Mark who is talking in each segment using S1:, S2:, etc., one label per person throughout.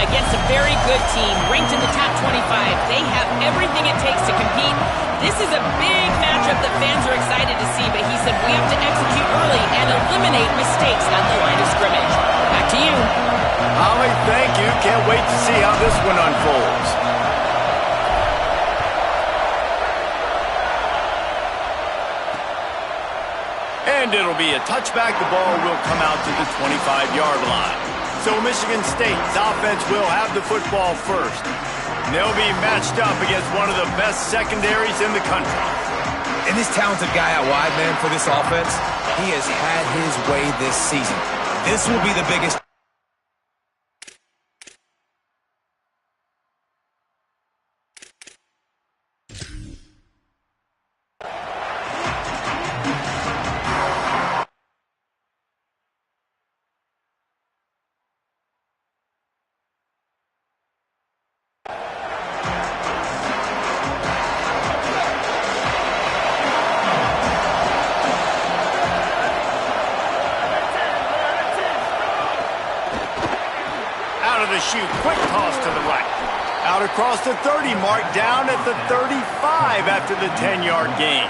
S1: against a very good team, ranked in the top 25. They have everything it takes to compete. This is a big matchup that fans are excited to see, but he said we have to execute early and eliminate mistakes at the line of scrimmage. Back to you.
S2: Holly, thank you. Can't wait to see how this one unfolds. And it'll be a touchback. The ball will come out to the 25-yard line. So Michigan State's offense will have the football first. And they'll be matched up against one of the best secondaries in the country.
S3: And this talented guy out wide, man, for this offense, he has had his way this season. This will be the biggest.
S2: Shoot, quick toss to the right. Out across the 30, mark down at the 35 after the 10-yard gain.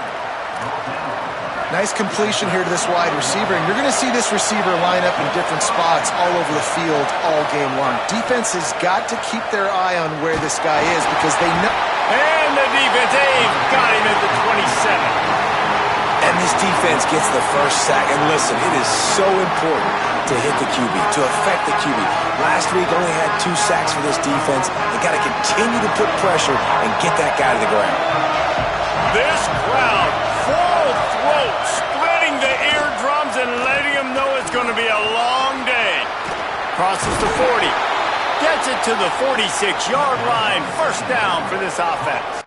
S4: Nice completion here to this wide receiver, and you're going to see this receiver line up in different spots all over the field all game long. Defense has got to keep their eye on where this guy is because they know.
S2: And the defense, they've got him at the 27.
S3: And this defense gets the first sack. And listen, it is so important to hit the QB, to affect the QB. Last week only had 2 sacks for this defense. They got to continue to put pressure and get that guy to the ground.
S2: This crowd, full throat, splitting the eardrums and letting them know it's going to be a long day. Crosses the 40. Gets it to the 46-yard line. First down for this offense.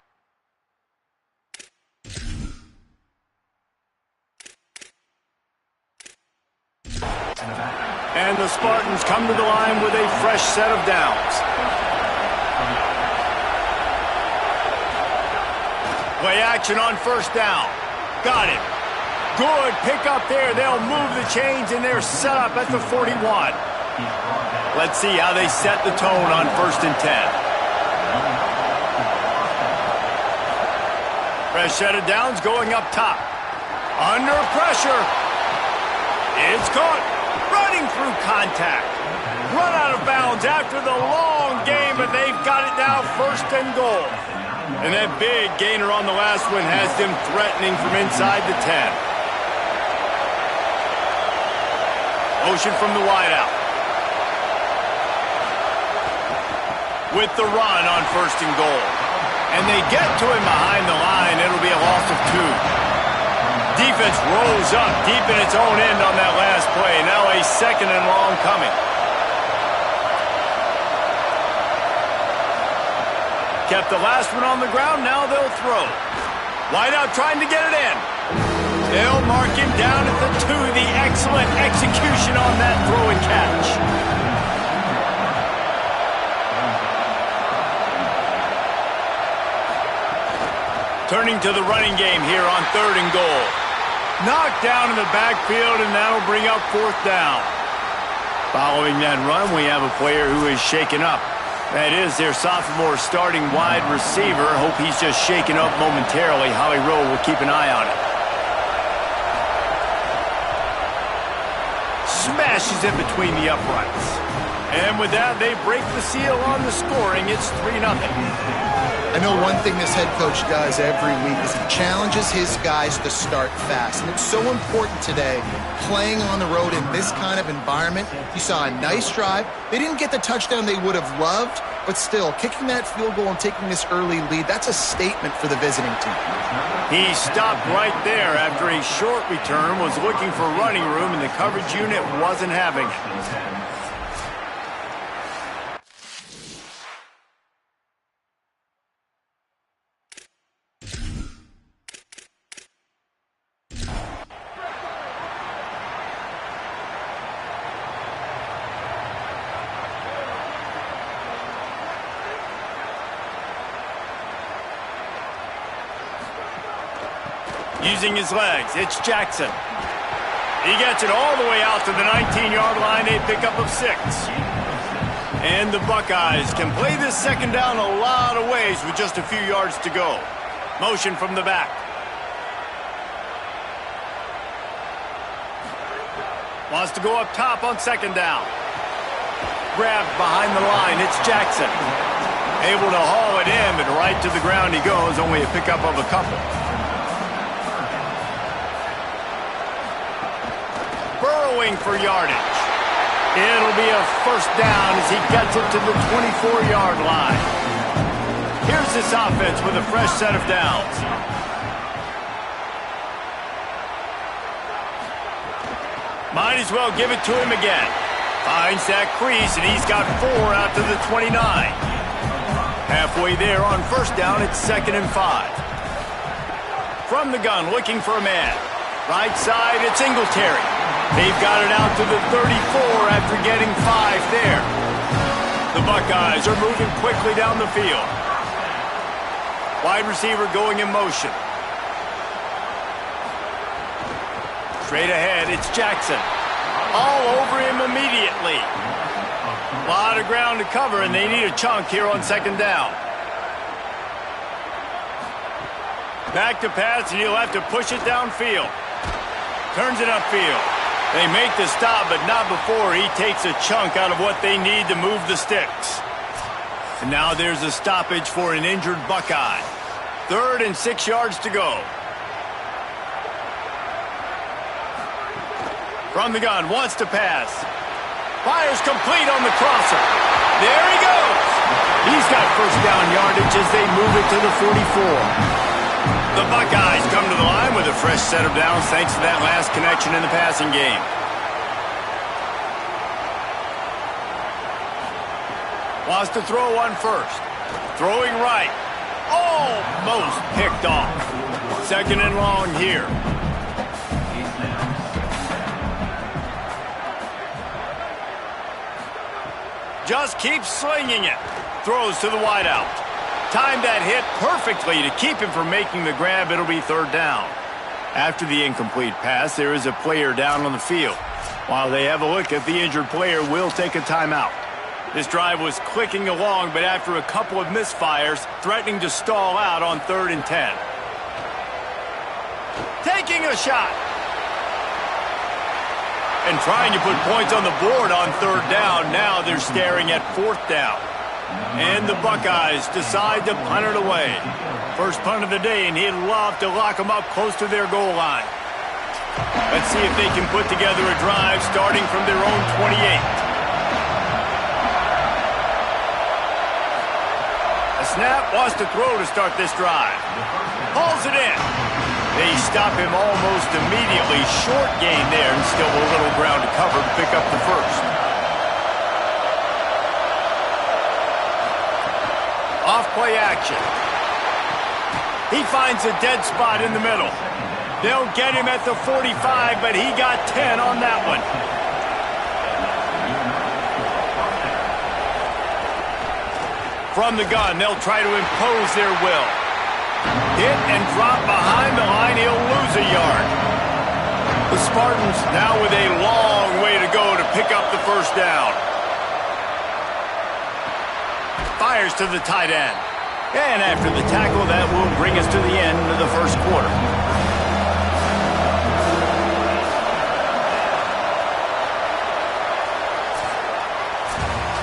S2: And the Spartans come to the line with a fresh set of downs. Play action on first down. Got it. Good pick up there. They'll move the chains, and they're set up at the 41. Let's see how they set the tone on 1st and 10. Fresh set of downs going up top. Under pressure. It's caught. Running through contact. Run out of bounds after the long game, but they've got it now 1st and goal. And that big gainer on the last one has them threatening from inside the 10. Motion from the wideout. With the run on 1st and goal. And they get to him behind the line. It'll be a loss of 2. Defense rolls up deep in its own end on that last play. Now a 2nd and long coming. Kept the last one on the ground. Now they'll throw. Wideout trying to get it in. They'll mark him down at the 2. The excellent execution on that throw and catch. Turning to the running game here on 3rd and goal. Knocked down in the backfield, and that'll bring up 4th down. Following that run, we have a player who is shaken up. That is their sophomore starting wide receiver. Hope he's just shaken up momentarily. Holly Rowe will keep an eye on it. Smashes in between the uprights. And with that, they break the seal on the scoring. It's 3-0.
S4: I know one thing this head coach does every week is he challenges his guys to start fast. And it's so important today, playing on the road in this kind of environment. You saw a nice drive. They didn't get the touchdown they would have loved, but still, kicking that field goal and taking this early lead, that's a statement for the visiting team.
S2: He stopped right there after a short return, was looking for running room, and the coverage unit wasn't having it. Using his legs, it's Jackson. He gets it all the way out to the 19-yard line, a pickup of 6. And the Buckeyes can play this second down a lot of ways with just a few yards to go. Motion from the back. Wants to go up top on second down. Grabbed behind the line. It's Jackson. Able to haul it in, but right to the ground he goes. Only a pickup of a couple. Burrowing for yardage. It'll be a first down as he gets it to the 24-yard line. Here's this offense with a fresh set of downs. Might as well give it to him again. Finds that crease, and he's got 4 out to the 29. Halfway there on first down, it's 2nd and 5. From the gun, looking for a man. Right side, it's Singletary. They've got it out to the 34 after getting 5 there. The Buckeyes are moving quickly down the field. Wide receiver going in motion. Straight ahead, it's Jackson. All over him immediately. A lot of ground to cover, and they need a chunk here on second down. Back to pass, and he'll have to push it downfield. Turns it upfield. They make the stop, but not before he takes a chunk out of what they need to move the sticks. And now there's a stoppage for an injured Buckeye. 3rd and 6 yards to go. From the gun, wants to pass. Fires complete on the crosser. There he goes. He's got first down yardage as they move it to the 44. The Buckeyes come to the line with a fresh set of downs thanks to that last connection in the passing game. Wants to throw one first. Throwing right. Almost picked off. 2nd and long here. Just keeps slinging it. Throws to the wideout. Timed that hit perfectly to keep him from making the grab. It'll be 3rd down. After the incomplete pass, there is a player down on the field. While they have a look at the injured player, will take a timeout. This drive was clicking along, but after a couple of misfires, threatening to stall out on 3rd and 10. Taking a shot. And trying to put points on the board on 3rd down. Now they're staring at 4th down. And the Buckeyes decide to punt it away. First punt of the day, and he'd love to lock them up close to their goal line. Let's see if they can put together a drive starting from their own 28. A snap, wants to throw to start this drive. Hauls it in. They stop him almost immediately. Short gain there, and still a little ground to cover to pick up the first. Off-play action. He finds a dead spot in the middle. They'll get him at the 45, but he got 10 on that one. From the gun, they'll try to impose their will. Hit and drop behind the line. He'll lose a yard. The Spartans now with a long way to go to pick up the first down. Fires to the tight end. And after the tackle, that will bring us to the end of the first quarter.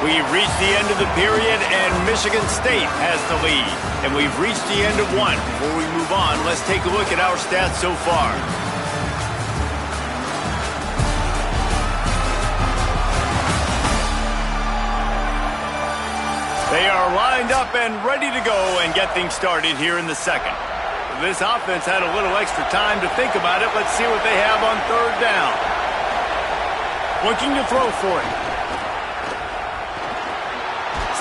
S2: We've reached the end of the period, and Michigan State has the lead. And we've reached the end of one. Before we move on, let's take a look at our stats so far. They are lined up and ready to go and get things started here in the second. This offense had a little extra time to think about it. Let's see what they have on 3rd down. Looking to throw for it.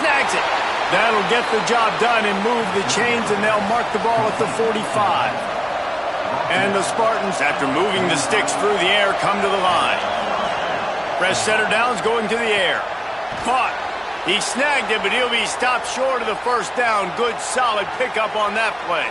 S2: Snags it. That'll get the job done and move the chains, and they'll mark the ball at the 45. And the Spartans, after moving the sticks through the air, come to the line. Fresh set of downs going to the air. Caught. He snagged it, but he'll be stopped short of the first down. Good, solid pickup on that play.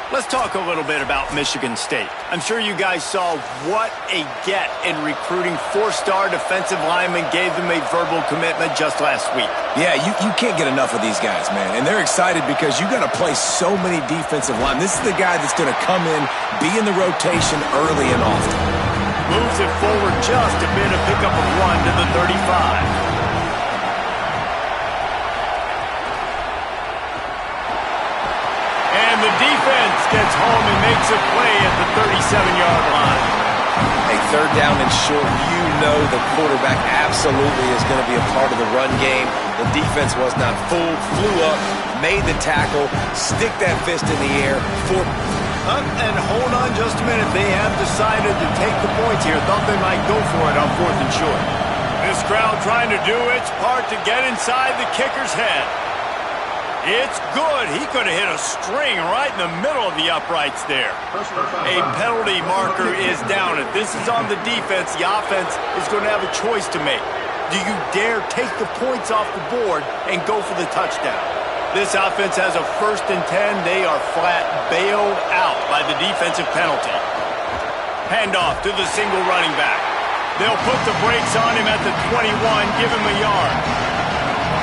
S2: Let's talk a little bit about Michigan State. I'm sure you guys saw what a get in recruiting four-star defensive linemen gave them a verbal commitment just last week.
S3: Yeah, you can't get enough of these guys, man. And they're excited because you got to play so many defensive linemen. This is the guy that's going to come in, be in the rotation early and often.
S2: Moves it forward just a bit, a pickup of 1 to the 35. And the defense gets home and makes a play at the 37-yard line.
S3: A third down and short, you know the quarterback absolutely is going to be a part of the run game. The defense was not fooled, flew up, made the tackle, stick that fist in the air.
S2: And hold on just a minute. They have decided to take the points here. Thought they might go for it on 4th and short. This crowd trying to do its part to get inside the kicker's head. It's good. He could have hit a string right in the middle of the uprights there. A penalty marker is down. If this is on the defense, the offense is going to have a choice to make. Do you dare take the points off the board and go for the touchdown? This offense has a 1st and 10. They are flat bailed out by the defensive penalty. Handoff to the single running back. They'll put the brakes on him at the 21, give him a yard.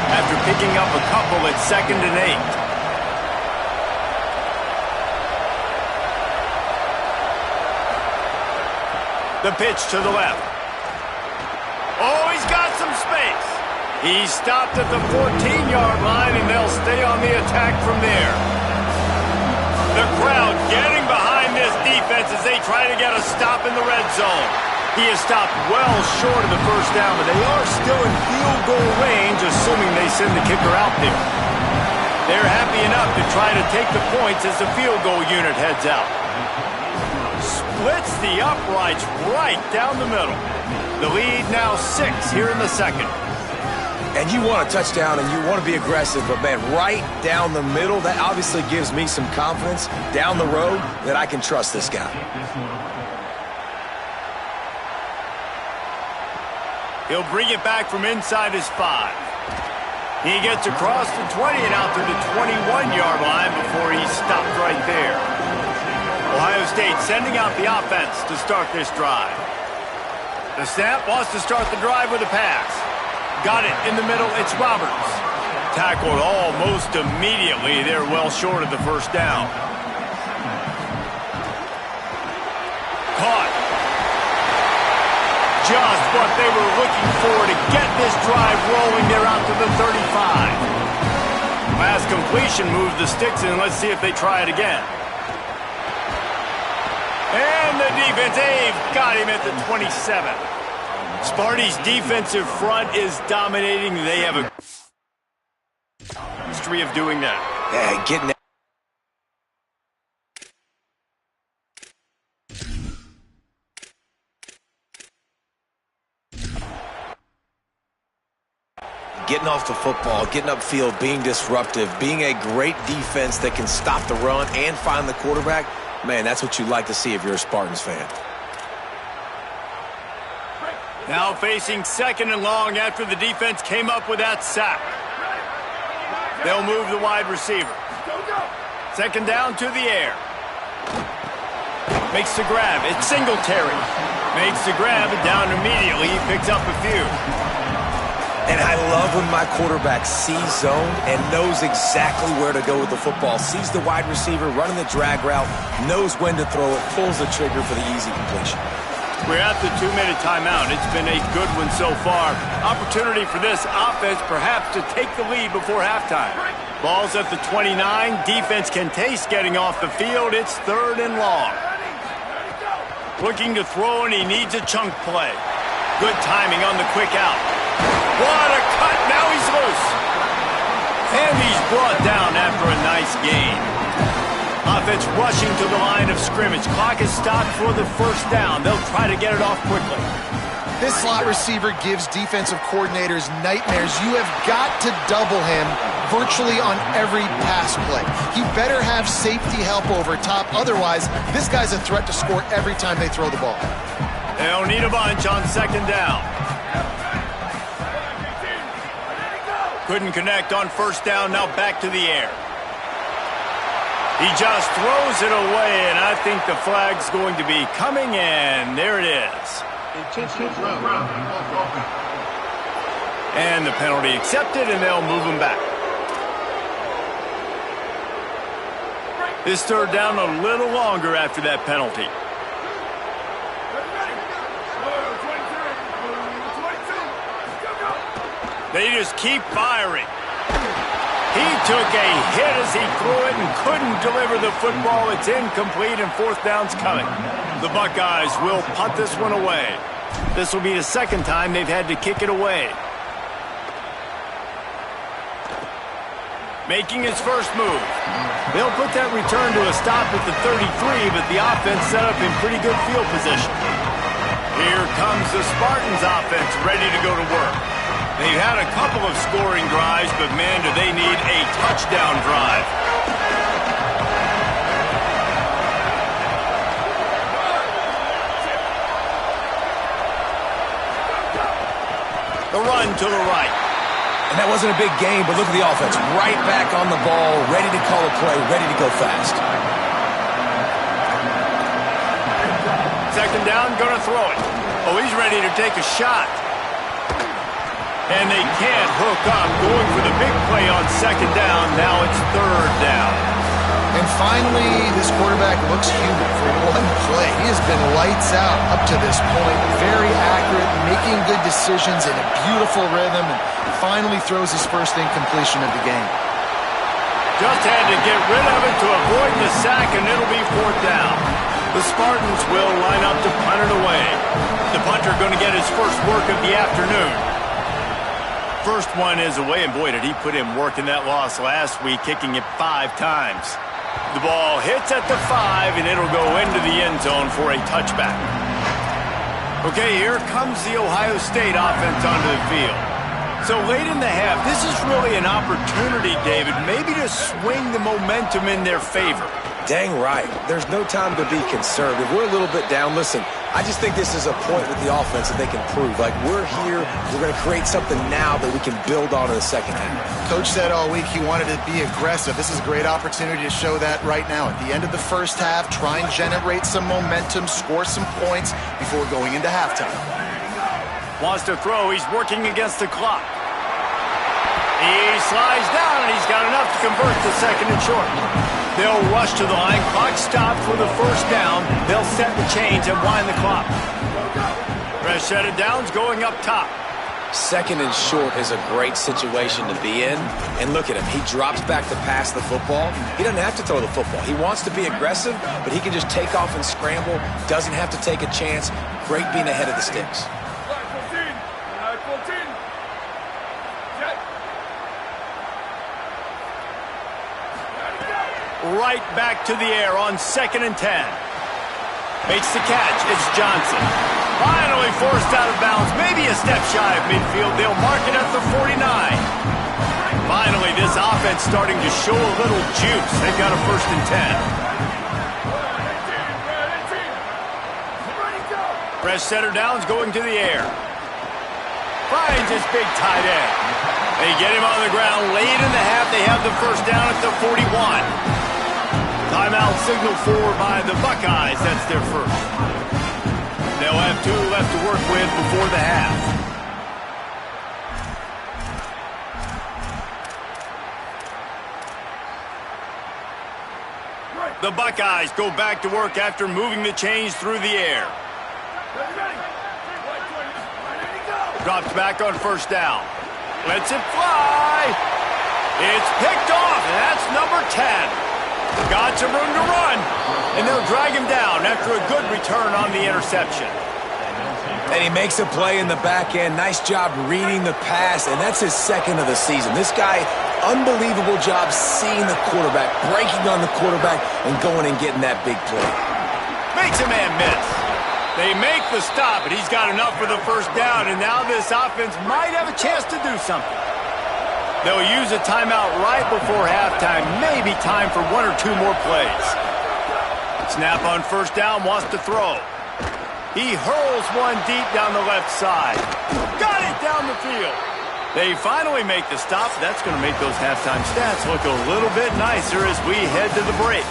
S2: After picking up a couple at 2nd and 8. The pitch to the left. Oh, he's got some space. He stopped at the 14-yard line, and they'll stay on the attack from there. The crowd getting behind this defense as they try to get a stop in the red zone. He is stopped well short of the first down, but they are still in field goal range, assuming they send the kicker out there. They're happy enough to try to take the points as the field goal unit heads out. Splits the uprights right down the middle. The lead now 6 here in the second.
S3: And you want a touchdown and you want to be aggressive, but man, right down the middle, that obviously gives me some confidence down the road that I can trust this guy.
S2: He'll bring it back from inside his 5. He gets across the 20 and out to the 21-yard line before he's stopped right there. Ohio State sending out the offense to start this drive. The snap wants to start the drive with a pass. Got it in the middle, it's Roberts. Tackled almost immediately. They're well short of the first down. Caught. Just what they were looking for to get this drive rolling. They're out to the 35. Last completion moves the sticks in. Let's see if they try it again. And the defense, they've got him at the 27. Sparty's defensive front is dominating. They have a history of doing that.
S3: Yeah, getting that. Getting off the football, getting upfield, being disruptive, being a great defense that can stop the run and find the quarterback. Man, that's what you like to see if you're a Spartans fan.
S2: Now facing 2nd and long after the defense came up with that sack. They'll move the wide receiver. 2nd down to the air. Makes the grab. It's Singletary. Makes the grab and down immediately. He picks up a few.
S3: And I love when my quarterback sees zone and knows exactly where to go with the football. Sees the wide receiver running the drag route, knows when to throw it, pulls the trigger for the easy completion.
S2: We're at the 2-minute timeout. It's been a good one so far. Opportunity for this offense perhaps to take the lead before halftime. Ball's at the 29. Defense can taste getting off the field. It's 3rd and long. Looking to throw, and he needs a chunk play. Good timing on the quick out. What a cut. Now he's loose. And he's brought down after a nice gain. Offense rushing to the line of scrimmage. Clock is stopped for the first down. They'll try to get it off quickly.
S4: This slot receiver gives defensive coordinators nightmares. You have got to double him virtually on every pass play. He better have safety help over top. Otherwise, this guy's a threat to score every time they throw the ball.
S2: They'll need a bunch on 2nd down. Couldn't connect on 1st down. Now back to the air. He just throws it away, and I think the flag's going to be coming in. There it is. And the penalty accepted, and they'll move him back. This third down a little longer after that penalty. They just keep firing. He took a hit as he threw it and couldn't deliver the football. It's incomplete, and fourth down's coming. The Buckeyes will punt this one away. This will be the second time they've had to kick it away. Making his first move. They'll put that return to a stop at the 33, but the offense set up in pretty good field position. Here comes the Spartans offense ready to go to work. They've had a couple of scoring drives, but man, do they need a touchdown drive. The run to the right.
S3: And that wasn't a big gain, but look at the offense. Right back on the ball, ready to call a play, ready to go fast.
S2: Second down, going to throw it. Oh, he's ready to take a shot. And they can't hook up, going for the big play on second down. Now it's third down.
S4: And finally, this quarterback looks human for one play. He has been lights out up to this point. Very accurate, making good decisions in a beautiful rhythm, and finally throws his first incompletion of the game.
S2: Just had to get rid of it to avoid the sack, and it'll be fourth down. The Spartans will line up to punt it away. The punter going to get his first work of the afternoon. First one is away, and boy, did he put in work in that loss last week, kicking it 5 times. The ball hits at the 5, and it'll go into the end zone for a touchback. Okay, here comes the Ohio State offense onto the field. So late in the half, this is really an opportunity, David, maybe to swing the momentum in their favor.
S3: Dang right. There's no time to be conservative. We're a little bit down. Listen, I just think this is a point with the offense that they can prove. Like, we're here, we're going to create something now that we can build on in the second half.
S4: Coach said all week he wanted to be aggressive. This is a great opportunity to show that right now. At the end of the first half, try and generate some momentum, score some points before going into halftime.
S2: Wants to throw. He's working against the clock. He slides down, and he's got enough to convert to second and short. They'll rush to the line. Clock stopped for the first down. They'll set the chains and wind the clock. Fresh set of downs going up top.
S3: Second and short is a great situation to be in. And look at him. He drops back to pass the football. He doesn't have to throw the football. He wants to be aggressive, but he can just take off and scramble. Doesn't have to take a chance. Great being ahead of the sticks.
S2: Right back to the air on 2nd and 10. Makes the catch. It's Johnson. Finally forced out of bounds. Maybe a step shy of midfield. They'll mark it at the 49. Finally, this offense starting to show a little juice. They've got a 1st and 10. Fresh setter downs going to the air. Finds his big tight end. They get him on the ground late in the half. They have the first down at the 41. Timeout signaled for by the Buckeyes. That's their first. They'll have 2 left to work with before the half. The Buckeyes go back to work after moving the chains through the air. Drops back on first down. Lets it fly. It's picked off, and that's number 10. Got some room to run, and they'll drag him down after a good return on the interception.
S3: And he makes a play in the back end. Nice job reading the pass, and that's his second of the season. This guy, unbelievable job seeing the quarterback, breaking on the quarterback, and going and getting that big play.
S2: Makes a man miss. They make the stop, and he's got enough for the first down, and now this offense might have a chance to do something. They'll use a timeout right before halftime. Maybe time for 1 or 2 more plays. Snap on first down, wants to throw. He hurls one deep down the left side. Got it down the field. They finally make the stop. That's going to make those halftime stats look a little bit nicer as we head to the break.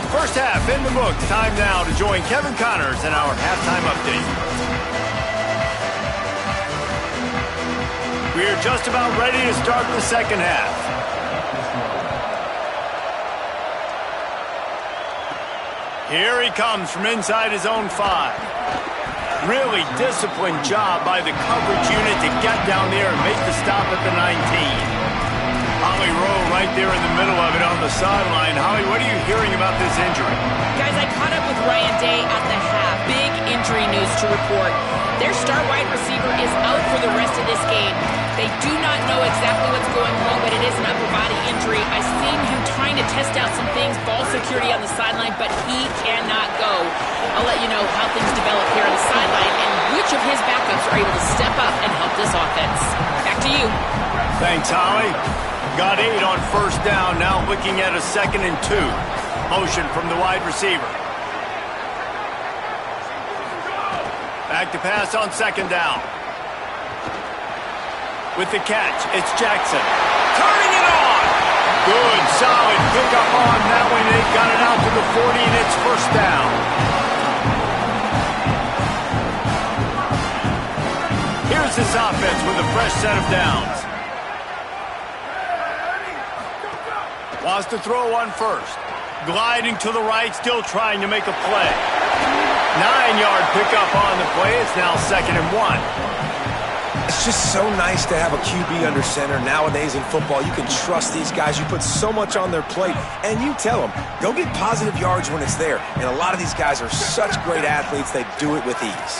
S2: First half in the books. Time now to join Kevin Connors in our halftime update. We're just about ready to start the second half. Here he comes from inside his own 5. Really disciplined job by the coverage unit to get down there and make the stop at the 19. Holly Rowe right there in the middle of it on the sideline. Holly, what are you hearing about this injury?
S1: Guys, I caught up with Ryan Day at the half. Big injury news to report. Their star wide receiver is out for the rest of this game. They do not know exactly what's going wrong, but it is an upper body injury. I've seen him trying to test out some things, ball security on the sideline, but he cannot go. I'll let you know how things develop here on the sideline and which of his backups are able to step up and help this offense. Back to you.
S2: Thanks, Holly. Got 8 on first down, now looking at a 2nd and 2. Motion from the wide receiver. Back to pass on 2nd down. With the catch, it's Jackson. Turning it on! Good, solid pickup on that one. They got it out to the 40, and it's first down. Here's this offense with a fresh set of downs. Wants to throw on first. Gliding to the right, still trying to make a play. 9-yard pickup on the play. It's now 2nd and 1.
S3: It's just so nice to have a QB under center. Nowadays in football, you can trust these guys. You put so much on their plate, and you tell them, go get positive yards when it's there. And a lot of these guys are such great athletes, they do it with ease.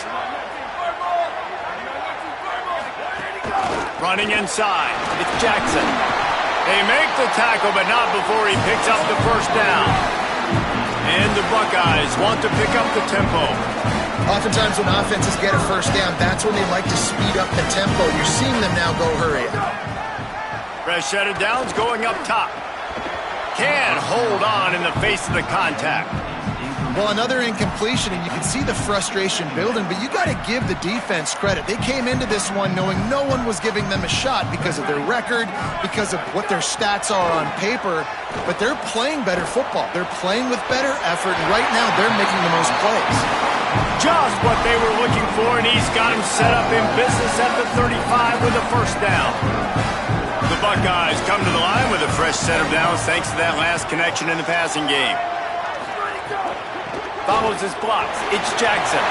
S2: Running inside, it's Jackson. They make the tackle, but not before he picks up the first down. And the Buckeyes want to pick up the tempo.
S4: Oftentimes when offenses get a first down, that's when they like to speed up the tempo. You're seeing them now go hurry.
S2: Fresh set of downs going up top. Can hold on in the face of the contact.
S4: Well, another incompletion, and you can see the frustration building, but you got to give the defense credit. They came into this one knowing no one was giving them a shot because of their record, because of what their stats are on paper, but they're playing better football. They're playing with better effort, and right now they're making the most plays.
S2: Just what they were looking for, and he's got him set up in business at the 35 with a first down. The Buckeyes come to the line with a fresh set of downs thanks to that last connection in the passing game. Follows his blocks. It's Jackson.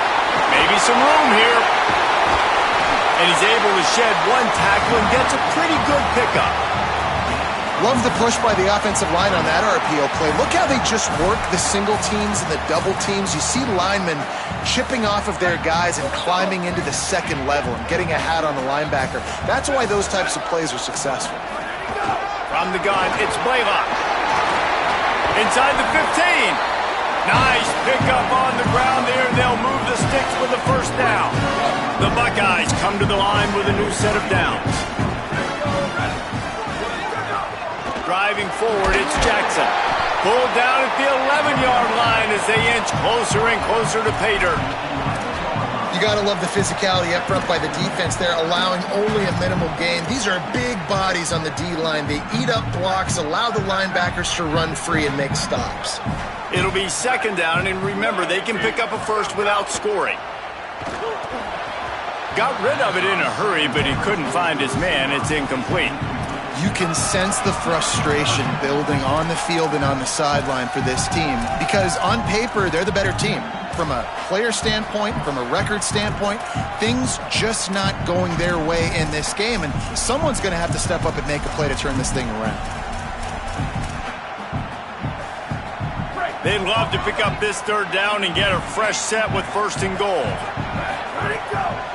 S2: Maybe some room here. And he's able to shed one tackle and gets a pretty good pickup.
S4: Love the push by the offensive line on that RPO play. Look how they just work the single teams and the double teams. You see linemen chipping off of their guys and climbing into the second level and getting a hat on the linebacker. That's why those types of plays are successful.
S2: From the gun, it's Blaylock. Inside the 15. Nice pickup on the ground there. They'll move the sticks for the first down. The Buckeyes come to the line with a new set of downs. Driving forward, it's Jackson. Pulled down at the 11-yard line as they inch closer and closer to pay dirt.
S4: You got to love the physicality up front by the defense there, allowing only a minimal gain. These are big bodies on the D-line. They eat up blocks, allow the linebackers to run free and make stops.
S2: It'll be 2nd down, and remember, they can pick up a first without scoring. Got rid of it in a hurry, but he couldn't find his man. It's incomplete.
S4: You can sense the frustration building on the field and on the sideline for this team because on paper, they're the better team. From a player standpoint, from a record standpoint, things just not going their way in this game, and someone's going to have to step up and make a play to turn this thing around.
S2: They'd love to pick up this 3rd down and get a fresh set with 1st and goal.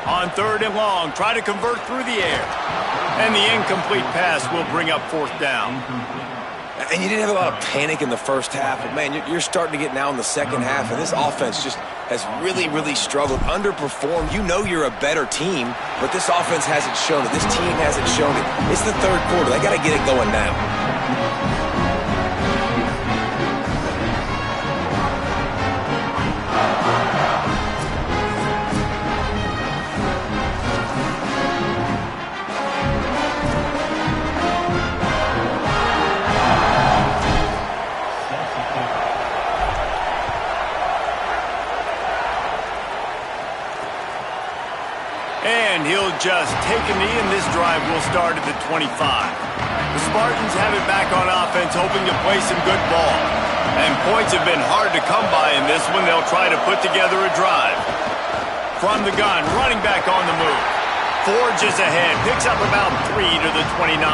S2: On 3rd and long, try to convert through the air. And the incomplete pass will bring up 4th down.
S3: And you didn't have a lot of panic in the first half, but man, you're starting to get now in the second half, and this offense just has really, really struggled, underperformed. You know you're a better team, but this offense hasn't shown it. This team hasn't shown it. It's the 3rd quarter. They got to get it going now.
S2: just take a knee, and this drive will start at the 25. The Spartans have it back on offense, hoping to play some good ball. And points have been hard to come by in this one. They'll try to put together a drive. From the gun, running back on the move. Forges ahead, picks up about 3 to the 29.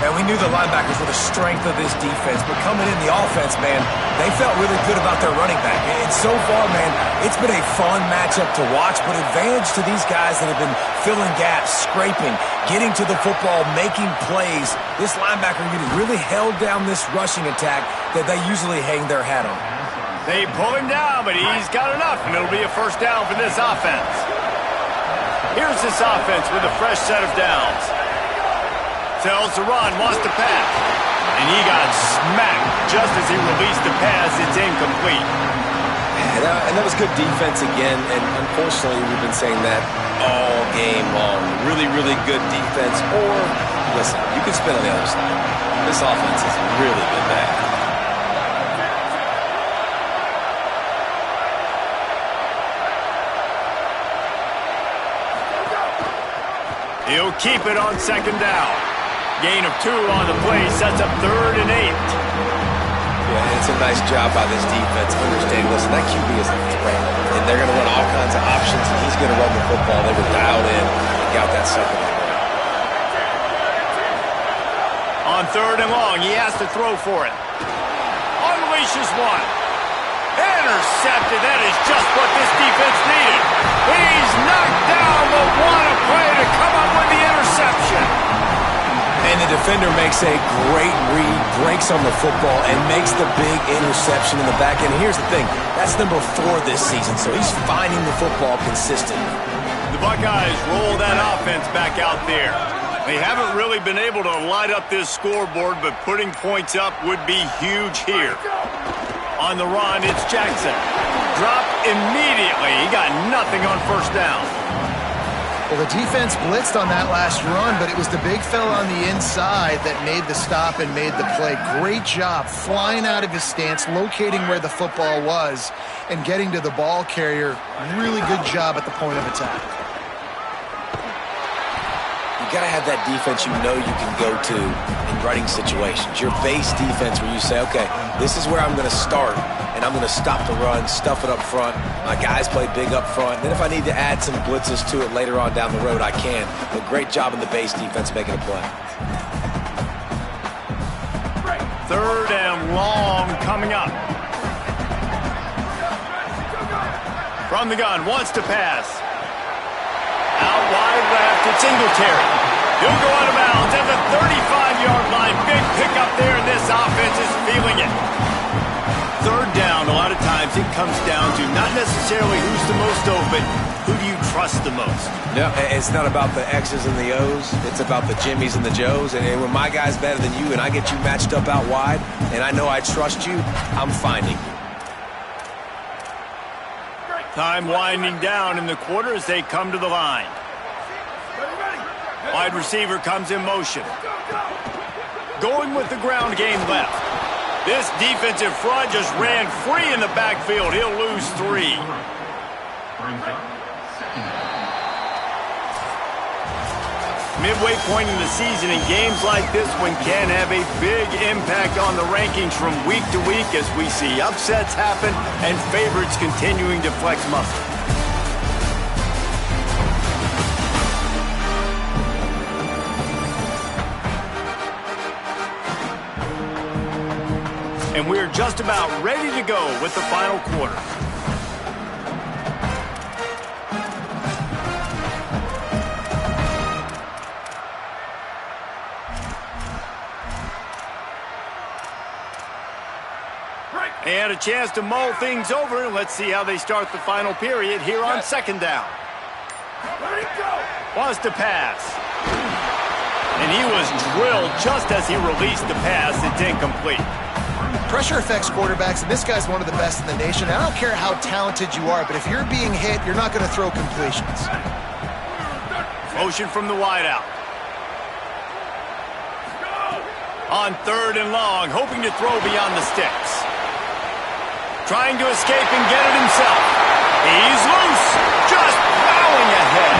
S3: And we knew the linebackers were the strength of this defense, but coming in the offense, man, they felt really good about their running back. And so far, man, it's been a fun matchup to watch, but advantage to these guys that have been filling gaps, scraping, getting to the football, making plays. This linebacker unit really held down this rushing attack that they usually hang their hat on.
S2: They pull him down, but he's got enough, and it'll be a first down for this offense. Here's this offense with a fresh set of downs. Tells to run, wants to pass. And he got smacked just as he released the pass. It's incomplete.
S3: And that was good defense again, and unfortunately we've been saying that all game long. Really, really good defense, or, listen, you can spin on the other side. This offense has really been bad.
S2: He'll keep it on second down. Gain of 2 on the play, sets up 3rd and 8.
S3: Yeah, it's a nice job by this defense. Understand, listen, that QB is a threat, and they're going to run all kinds of options, and he's going to run the football. They were dialed in and got that second down.
S2: On 3rd and long, he has to throw for it. Unleashes one. Intercepted. That is just what this defense needed. He's knocked down, but what a play to come up with the interception.
S3: And the defender makes a great read, breaks on the football, and makes the big interception in the back end. Here's the thing, that's number 4 this season, so he's finding the football consistently.
S2: The Buckeyes roll that offense back out there. They haven't really been able to light up this scoreboard, but putting points up would be huge here. On the run, it's Jackson. Dropped immediately. He got nothing on first down.
S4: Well, the defense blitzed on that last run, but it was the big fella on the inside that made the stop and made the play. Great job flying out of his stance, locating where the football was, and getting to the ball carrier. Really good job at the point of attack.
S3: You got to have that defense you know you can go to in running situations. Your base defense where you say, okay, this is where I'm going to start, and I'm going to stop the run, stuff it up front. My guys play big up front. And then if I need to add some blitzes to it later on down the road, I can. But great job in the base defense making a play.
S2: 3rd and long coming up. From the gun, wants to pass. Out wide left, it's Singletary. He'll go out of bounds at the 35-yard line. Big pickup there, and this offense is feeling it. 3rd down, a lot of times it comes down to not necessarily who's the most open, who do you trust the most?
S3: No, it's not about the X's and the O's. It's about the Jimmys and the Joes. And when my guy's better than you and I get you matched up out wide, and I know I trust you, I'm finding you.
S2: Time winding down in the quarter as they come to the line. Wide receiver comes in motion. Going with the ground game left. This defensive front just ran free in the backfield. He'll lose 3. Midway point in the season, and games like this one can have a big impact on the rankings from week to week as we see upsets happen and favorites continuing to flex muscle. And we're just about ready to go with the final quarter. And a chance to mull things over. Let's see how they start the final period here on 2nd down. Wants to pass. And he was drilled just as he released the pass. It's incomplete.
S4: Pressure affects quarterbacks, and this guy's one of the best in the nation. I don't care how talented you are, but if you're being hit, you're not going to throw completions.
S2: Motion from the wideout. On 3rd and long, hoping to throw beyond the sticks. Trying to escape and get it himself. He's loose. Just plowing ahead.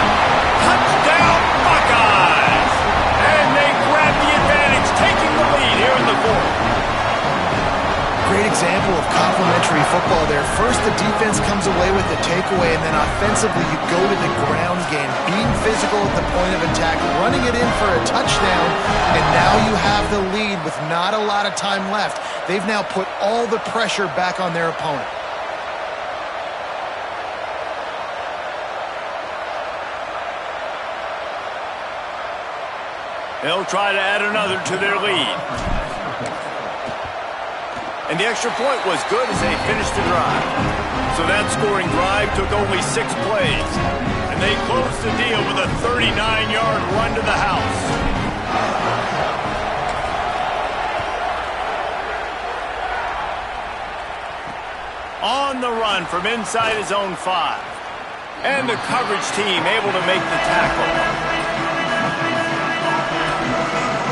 S4: elementary football there. First, the defense comes away with the takeaway, and then offensively, you go to the ground game, being physical at the point of attack, running it in for a touchdown, and now you have the lead with not a lot of time left. They've now put all the pressure back on their opponent.
S2: They'll try to add another to their lead. And the extra point was good as they finished the drive. So that scoring drive took only 6 plays. And they closed the deal with a 39-yard run to the house. On the run from inside his own 5. And the coverage team able to make the tackle.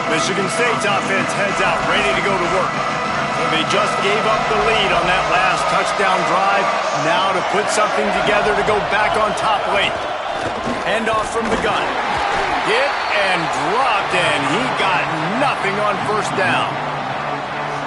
S2: Michigan State's offense heads out, ready to go to work. They just gave up the lead on that last touchdown drive. Now to put something together to go back on top late. Handoff from the gun. Hit and dropped, and he got nothing on first down.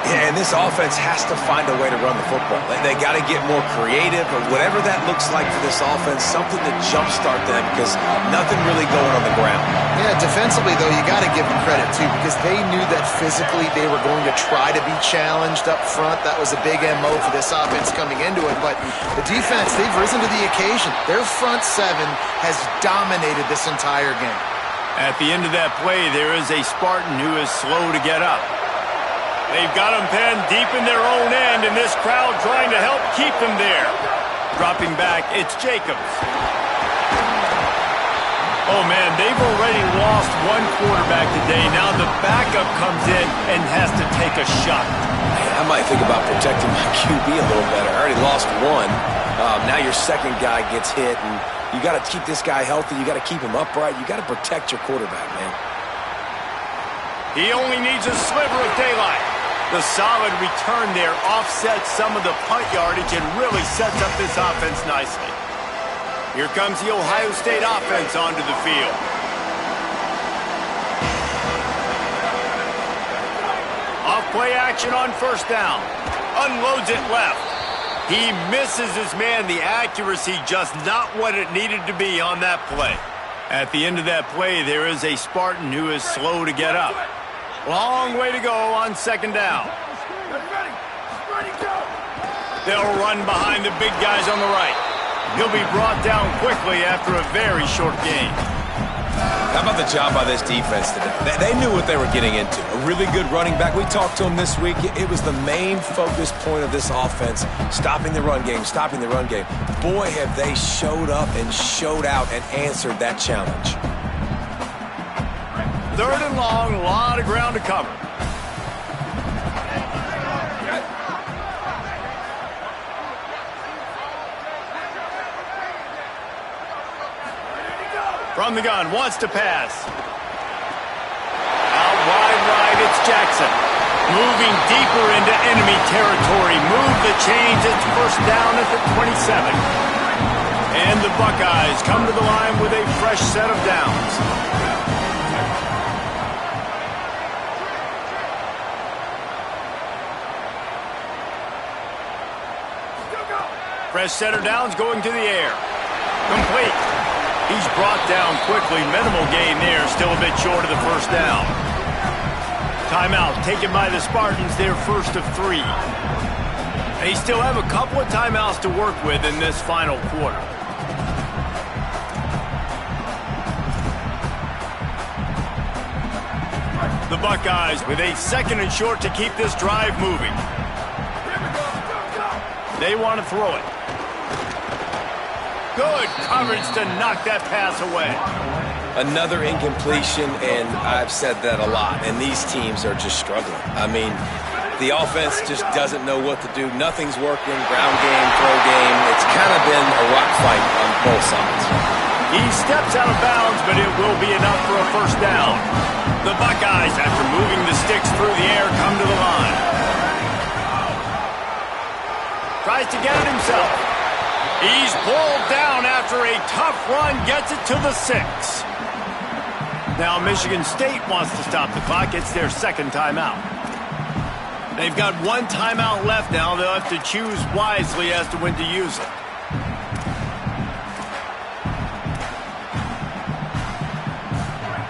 S3: Yeah, and this offense has to find a way to run the football. They got to get more creative, or whatever that looks like for this offense, something to jumpstart them, because nothing really going on the ground.
S4: Yeah, defensively, though, you got to give them credit, too, because they knew that physically they were going to try to be challenged up front. That was a big MO for this offense coming into it. But the defense, they've risen to the occasion. Their front 7 has dominated this entire game.
S2: At the end of that play, there is a Spartan who is slow to get up. They've got them penned deep in their own end, and this crowd trying to help keep them there. Dropping back, it's Jacobs. Oh, man, they've already lost one quarterback today. Now the backup comes in and has to take a shot.
S3: Man, I might think about protecting my QB a little better. I already lost one. Now your second guy gets hit, and you got to keep this guy healthy. You got to keep him upright. You got to protect your quarterback, man.
S2: He only needs a sliver of daylight. The solid return there offsets some of the punt yardage and really sets up this offense nicely. Here comes the Ohio State offense onto the field. Off play action on first down. Unloads it left. He misses his man. The accuracy just not what it needed to be on that play. At the end of that play, there is a Spartan who is slow to get up. Long way to go on second down. They'll run behind the big guys on the right. He'll be brought down quickly after a very short game.
S3: How about the job by this defense today? They knew what they were getting into. A really good running back. We talked to him this week. It was the main focus point of this offense, stopping the run game, stopping the run game. Boy, have they showed up and showed out and answered that challenge.
S2: Third and long, a lot of ground to cover. From the gun, wants to pass. Out wide right, it's Jackson. Moving deeper into enemy territory. Move the chains, it's first down at the 27. And the Buckeyes come to the line with a fresh set of downs. Fresh set of downs going to the air. Complete. He's brought down quickly. Minimal gain there. Still a bit short of the first down. Timeout taken by the Spartans. Their first of 3. They still have a couple of timeouts to work with in this final quarter. The Buckeyes with a second and short to keep this drive moving. They want to throw it. Good coverage to knock that pass away.
S3: Another incompletion, and I've said that a lot, and these teams are just struggling. I mean, the offense just doesn't know what to do. Nothing's working, ground game, throw game. It's kind of been a rock fight on both sides.
S2: He steps out of bounds, but it will be enough for a first down. The Buckeyes, after moving the sticks through the air, come to the line. Tries to get it himself. He's pulled down after a tough run, gets it to the 6. Now Michigan State wants to stop the clock. It's their second timeout. They've got one timeout left now. They'll have to choose wisely as to when to use it.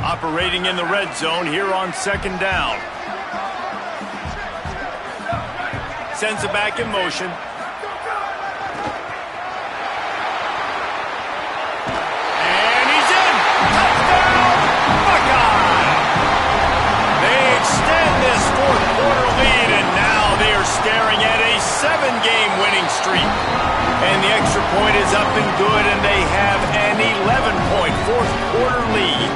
S2: Operating in the red zone here on second down. Sends it back in motion. And he's in! Touchdown! Buckeye! They extend this fourth quarter lead, and now they are staring at a 7-game winning streak. And the extra point is up and good, and they have an 11-point fourth quarter lead.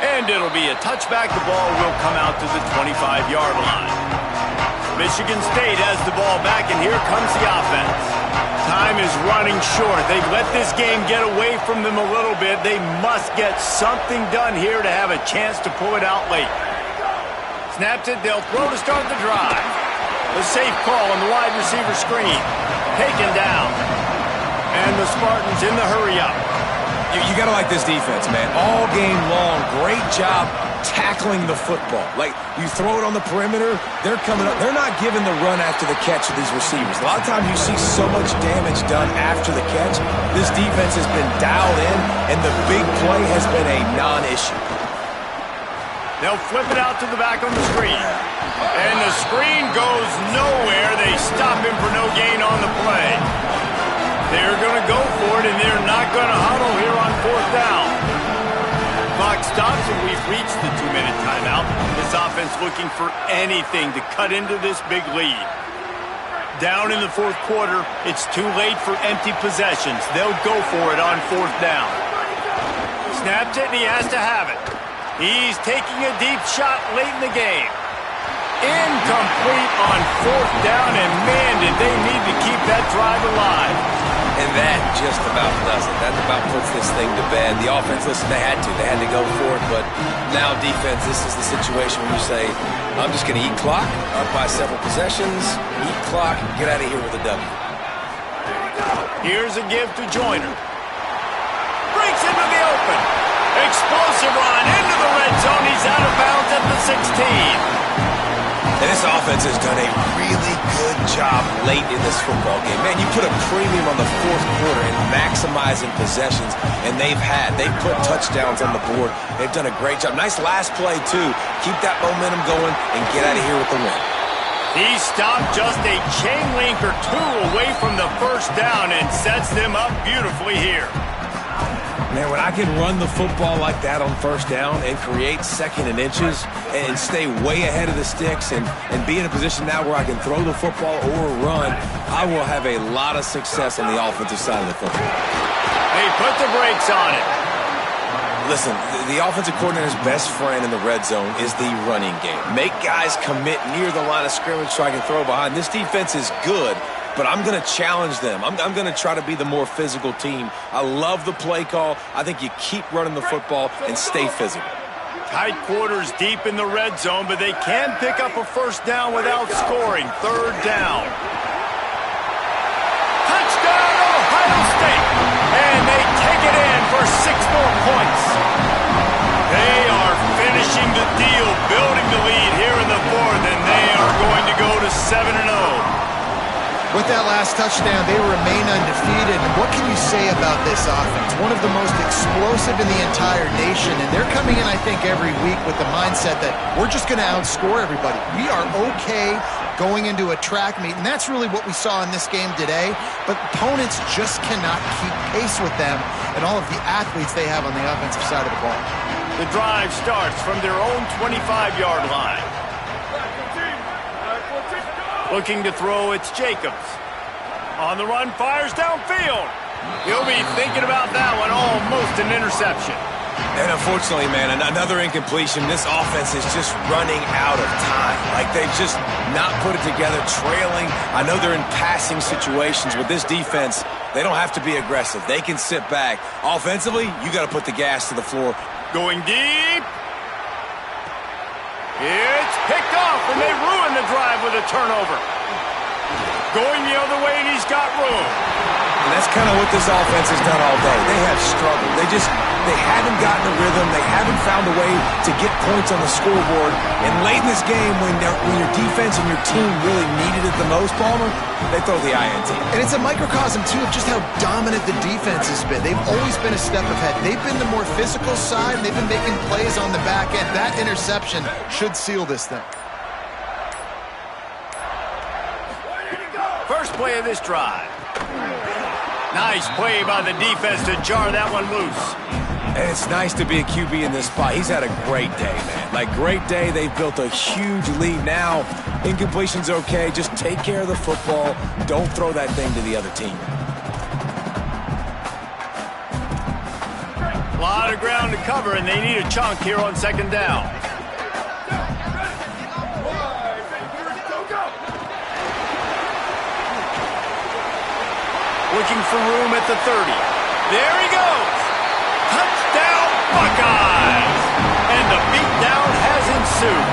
S2: And it'll be a touchback. The ball will come out to the 25-yard line. Michigan State has the ball back, and here comes the offense. Time is running short. They've let this game get away from them a little bit. They must get something done here to have a chance to pull it out late. Snaps it. They'll throw to start the drive. The safe call on the wide receiver screen. Taken down. And the Spartans in the hurry-up.
S3: You got to like this defense, man. All game long, great job tackling the football. Like, you throw it on the perimeter, they're coming up. They're not giving the run after the catch of these receivers. A lot of times you see so much damage done after the catch. This defense has been dialed in, and the big play has been a non-issue.
S2: They'll flip it out to the back on the screen. And the screen goes nowhere. They stop him for no gain on the play. They're going to go for it, and they're not going to huddle here on fourth down. Clock stops, and we've reached the 2-minute timeout. This offense looking for anything to cut into this big lead. Down in the fourth quarter, it's too late for empty possessions. They'll go for it on fourth down. Snaps it, and he has to have it. He's taking a deep shot late in the game. Incomplete on fourth down, and man, did they need to keep that drive alive.
S3: And that just about does it. That about puts this thing to bed. The offense, listen, they had to go for it, but now defense, this is the situation where you say, I'm just going to eat clock, up by several possessions, eat clock, get out of here with a W.
S2: Here's a give to Joyner. Breaks into the open. Explosive run into the red zone. He's out of bounds at the 16.
S3: And this offense has done a really good job late in this football game. Man, you put a premium on the fourth quarter and maximizing possessions, and they've put touchdowns on the board. They've done a great job. Nice last play, too. Keep that momentum going and get out of here with the win.
S2: He stopped just a chain link or two away from the first down and sets them up beautifully here.
S3: Man, when I can run the football like that on first down and create second and inches and stay way ahead of the sticks and be in a position now where I can throw the football or run, I will have a lot of success on the offensive side of the football.
S2: They put the brakes on it.
S3: Listen, the offensive coordinator's best friend in the red zone is the running game. Make guys commit near the line of scrimmage so I can throw behind. This defense is good, but I'm going to challenge them. I'm going to try to be the more physical team. I love the play call. I think you keep running the football and stay physical.
S2: Tight quarters deep in the red zone, but they can pick up a first down without scoring. Third down. Touchdown, Ohio State. And they take it in for 6 more points. They are finishing the deal, building the lead here in the fourth, and they are going to go to 7-0.
S4: With that last touchdown, they remain undefeated. And what can you say about this offense? One of the most explosive in the entire nation. And they're coming in, I think, every week with the mindset that we're just going to outscore everybody. We are okay going into a track meet. And that's really what we saw in this game today. But opponents just cannot keep pace with them and all of the athletes they have on the offensive side of the ball.
S2: The drive starts from their own 25-yard line. Looking to throw, it's Jacobs. On the run, fires downfield. He'll be thinking about that one, almost an interception.
S3: And unfortunately, man, another incompletion. This offense is just running out of time. Like, they've just not put it together, trailing. I know they're in passing situations. With this defense, they don't have to be aggressive. They can sit back. Offensively, you got to put the gas to the floor.
S2: Going deep. It's picked off, and they ruin the drive with a turnover. Going the other way, and he's got room.
S3: And that's kind of what this offense has done all day. They have struggled. They haven't gotten a rhythm. They haven't found a way to get points on the scoreboard. And late in this game, when your defense and your team really needed it the most, Palmer, they throw the INT.
S4: And it's a microcosm, too, of just how dominant the defense has been. They've always been a step ahead. They've been the more physical side, and they've been making plays on the back end. That interception should seal this thing.
S2: First play of this drive. Nice play by the defense to jar that one loose.
S3: And it's nice to be a QB in this spot. He's had a great day, man. Like, great day. They've built a huge lead now. Incompletion's okay. Just take care of the football. Don't throw that thing to the other team.
S2: A lot of ground to cover, and they need a chunk here on second down. Looking for room at the 30. There he goes. Touchdown, Buckeyes. And the beatdown has ensued.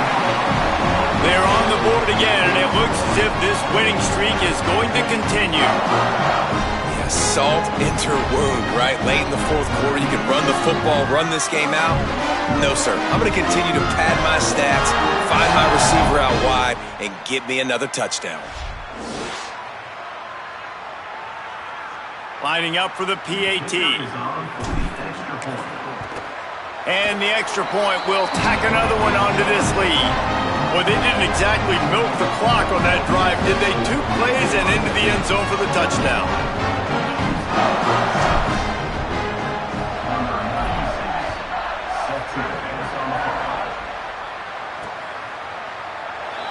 S2: They're on the board again, and it looks as if this winning streak is going to continue.
S3: Yeah, salt into wound, right? Late in the fourth quarter, you can run the football, run this game out. No, sir. I'm going to continue to pad my stats, find my receiver out wide, and get me another touchdown.
S2: Lining up for the PAT. And the extra point will tack another one onto this lead. Well, they didn't exactly milk the clock on that drive, did they? 2 plays and into the end zone for the touchdown.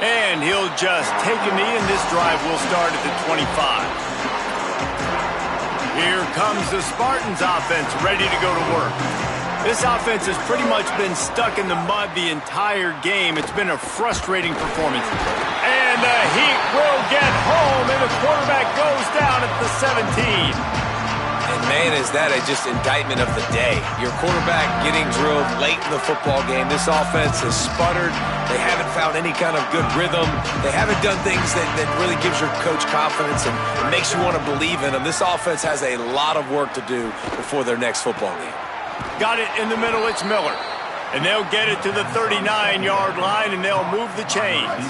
S2: And he'll just take a knee, and this drive will start at the 25. Here comes the Spartans offense, ready to go to work. This offense has pretty much been stuck in the mud the entire game. It's been a frustrating performance. And the Heat will get home, and the quarterback goes down at the 17.
S3: And man, is that just indictment of the day. Your quarterback getting drilled late in the football game. This offense has sputtered. They haven't found any kind of good rhythm. They haven't done things that really gives your coach confidence and makes you want to believe in them. This offense has a lot of work to do before their next football game.
S2: Got it in the middle, it's Miller. And they'll get it to the 39-yard line, and they'll move the chains.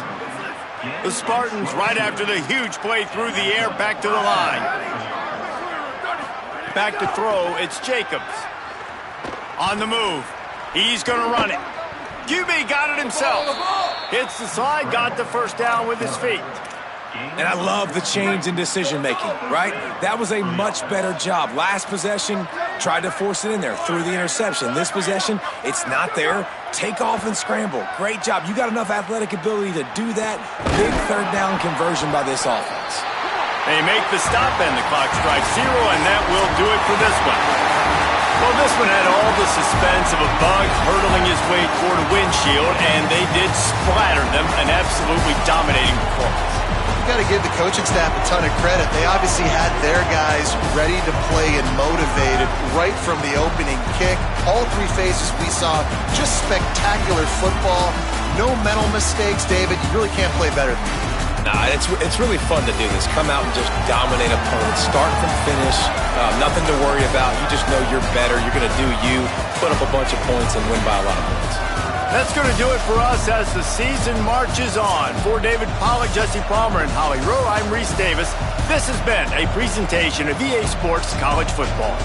S2: The Spartans, right after the huge play through the air, back to the line. Back to throw, it's Jacobs. On the move. He's going to run it. QB got it himself. Hits the slide, got the first down with his feet.
S3: And I love the change in decision-making, right? That was a much better job. Last possession, tried to force it in there, threw the interception. This possession, it's not there. Take off and scramble. Great job. You got enough athletic ability to do that. Big third down conversion by this offense.
S2: They make the stop, and the clock strikes 0, and that will do it for this one. Well, this one had all the suspense of a bug hurtling his way toward a windshield, and they did splatter them, an absolutely dominating performance.
S4: You got to give the coaching staff a ton of credit. They obviously had their guys ready to play and motivated right from the opening kick. All 3 phases we saw, just spectacular football. No mental mistakes, David. You really can't play better than that.
S3: Nah, it's really fun to do this. Come out and just dominate opponents. Start from finish. Nothing to worry about. You just know you're better. You're going to do you, put up a bunch of points, and win by a lot of points.
S2: That's going to do it for us as the season marches on. For David Pollack, Jesse Palmer, and Holly Rowe, I'm Reese Davis. This has been a presentation of EA Sports College Football.